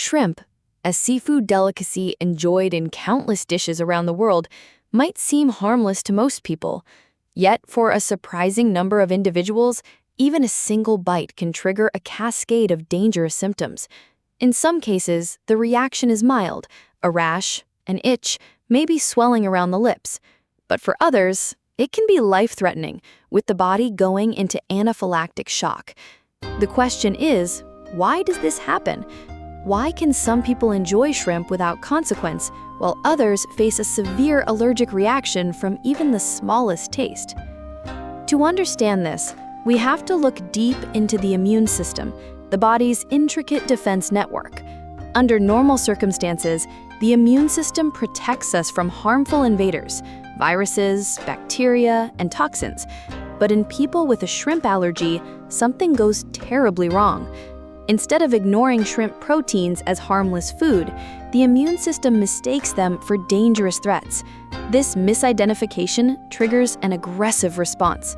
Shrimp, a seafood delicacy enjoyed in countless dishes around the world, might seem harmless to most people. Yet, for a surprising number of individuals, even a single bite can trigger a cascade of dangerous symptoms. In some cases, the reaction is mild, a rash, an itch, maybe swelling around the lips. But for others, it can be life-threatening, with the body going into anaphylactic shock. The question is, why does this happen? Why can some people enjoy shrimp without consequence, while others face a severe allergic reaction from even the smallest taste? To understand this, we have to look deep into the immune system, the body's intricate defense network. Under normal circumstances, the immune system protects us from harmful invaders, viruses, bacteria, and toxins. But in people with a shrimp allergy, something goes terribly wrong. Instead of ignoring shrimp proteins as harmless food, the immune system mistakes them for dangerous threats. This misidentification triggers an aggressive response.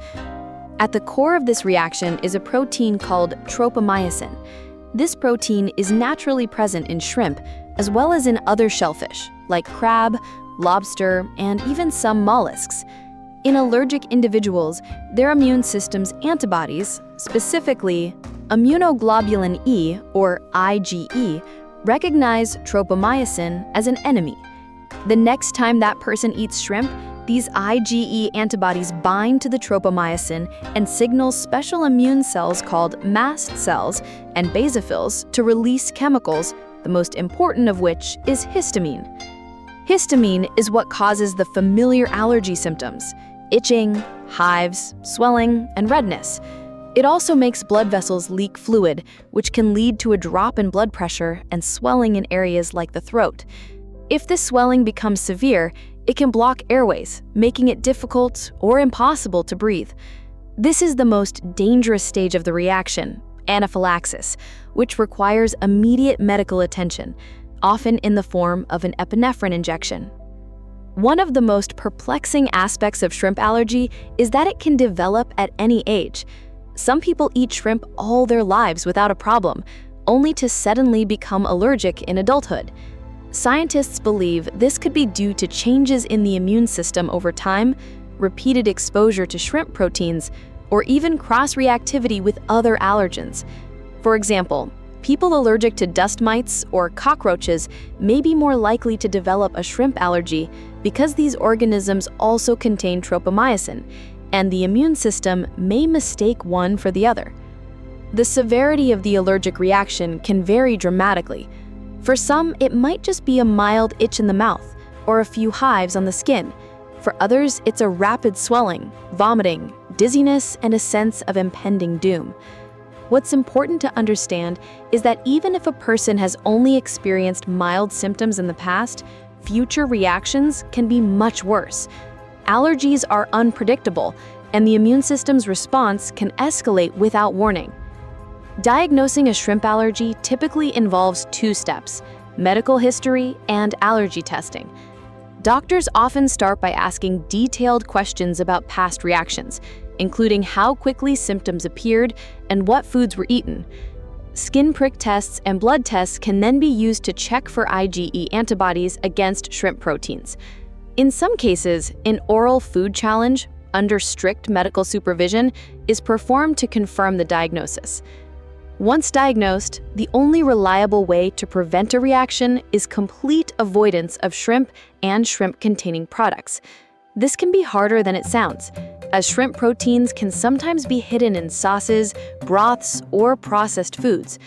At the core of this reaction is a protein called tropomyosin. This protein is naturally present in shrimp, as well as in other shellfish, like crab, lobster, and even some mollusks. In allergic individuals, their immune system's antibodies, specifically immunoglobulin E, or IgE, recognize tropomyosin as an enemy. The next time that person eats shrimp, these IgE antibodies bind to the tropomyosin and signal special immune cells called mast cells and basophils to release chemicals, the most important of which is histamine. Histamine is what causes the familiar allergy symptoms: itching, hives, swelling, and redness. It also makes blood vessels leak fluid, which can lead to a drop in blood pressure and swelling in areas like the throat. If this swelling becomes severe, it can block airways, making it difficult or impossible to breathe. This is the most dangerous stage of the reaction, anaphylaxis, which requires immediate medical attention, often in the form of an epinephrine injection. One of the most perplexing aspects of shrimp allergy is that it can develop at any age. Some people eat shrimp all their lives without a problem, only to suddenly become allergic in adulthood. Scientists believe this could be due to changes in the immune system over time, repeated exposure to shrimp proteins, or even cross-reactivity with other allergens. For example, people allergic to dust mites or cockroaches may be more likely to develop a shrimp allergy because these organisms also contain tropomyosin, and the immune system may mistake one for the other. The severity of the allergic reaction can vary dramatically. For some, it might just be a mild itch in the mouth or a few hives on the skin. For others, it's a rapid swelling, vomiting, dizziness, and a sense of impending doom. What's important to understand is that even if a person has only experienced mild symptoms in the past, future reactions can be much worse. Allergies are unpredictable, and the immune system's response can escalate without warning. Diagnosing a shrimp allergy typically involves two steps: medical history and allergy testing. Doctors often start by asking detailed questions about past reactions, including how quickly symptoms appeared and what foods were eaten. Skin prick tests and blood tests can then be used to check for IgE antibodies against shrimp proteins. In some cases, an oral food challenge, under strict medical supervision, is performed to confirm the diagnosis. Once diagnosed, the only reliable way to prevent a reaction is complete avoidance of shrimp and shrimp-containing products. This can be harder than it sounds, as shrimp proteins can sometimes be hidden in sauces, broths, or processed foods.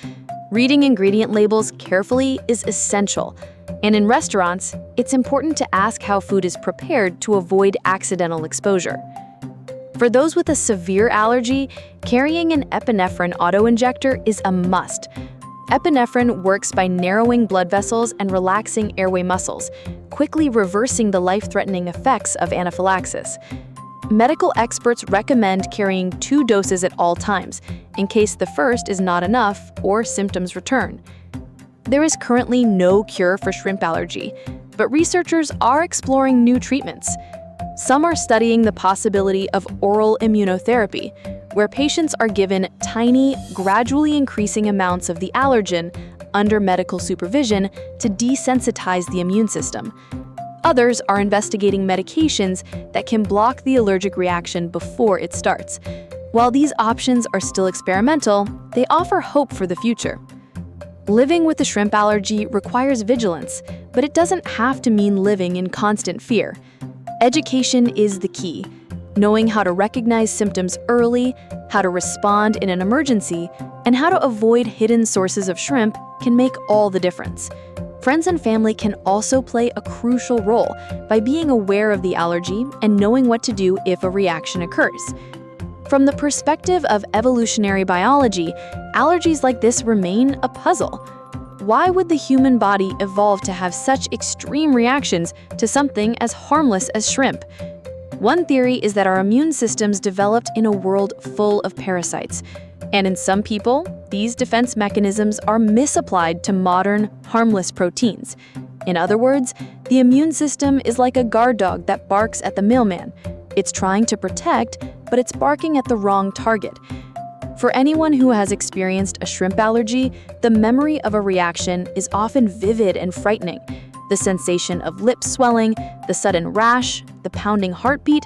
Reading ingredient labels carefully is essential, and in restaurants, it's important to ask how food is prepared to avoid accidental exposure. For those with a severe allergy, carrying an epinephrine autoinjector is a must. Epinephrine works by narrowing blood vessels and relaxing airway muscles, quickly reversing the life-threatening effects of anaphylaxis. Medical experts recommend carrying 2 doses at all times, in case the first is not enough or symptoms return. There is currently no cure for shrimp allergy, but researchers are exploring new treatments. Some are studying the possibility of oral immunotherapy, where patients are given tiny, gradually increasing amounts of the allergen under medical supervision to desensitize the immune system. Others are investigating medications that can block the allergic reaction before it starts. While these options are still experimental, they offer hope for the future. Living with a shrimp allergy requires vigilance, but it doesn't have to mean living in constant fear. Education is the key. Knowing how to recognize symptoms early, how to respond in an emergency, and how to avoid hidden sources of shrimp can make all the difference. Friends and family can also play a crucial role by being aware of the allergy and knowing what to do if a reaction occurs. From the perspective of evolutionary biology, allergies like this remain a puzzle. Why would the human body evolve to have such extreme reactions to something as harmless as shrimp? One theory is that our immune systems developed in a world full of parasites. And in some people, these defense mechanisms are misapplied to modern, harmless proteins. In other words, the immune system is like a guard dog that barks at the mailman. It's trying to protect, but it's barking at the wrong target. For anyone who has experienced a shrimp allergy, the memory of a reaction is often vivid and frightening. The sensation of lip swelling, the sudden rash, the pounding heartbeat,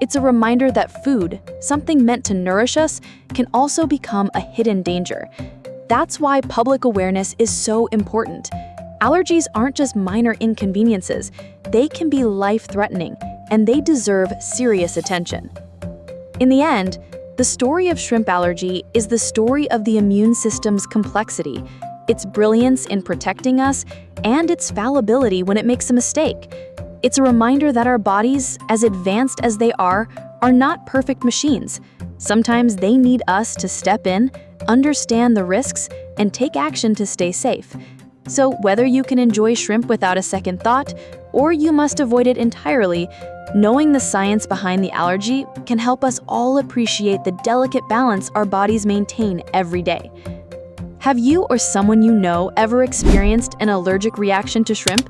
it's a reminder that food, something meant to nourish us, can also become a hidden danger. That's why public awareness is so important. Allergies aren't just minor inconveniences, they can be life-threatening, and they deserve serious attention. In the end, the story of shrimp allergy is the story of the immune system's complexity, its brilliance in protecting us, and its fallibility when it makes a mistake. It's a reminder that our bodies, as advanced as they are not perfect machines. Sometimes they need us to step in, understand the risks, and take action to stay safe. So whether you can enjoy shrimp without a second thought, or you must avoid it entirely, knowing the science behind the allergy can help us all appreciate the delicate balance our bodies maintain every day. Have you or someone you know ever experienced an allergic reaction to shrimp?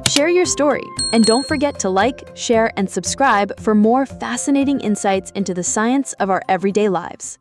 Share your story, and don't forget to like, share, and subscribe for more fascinating insights into the science of our everyday lives.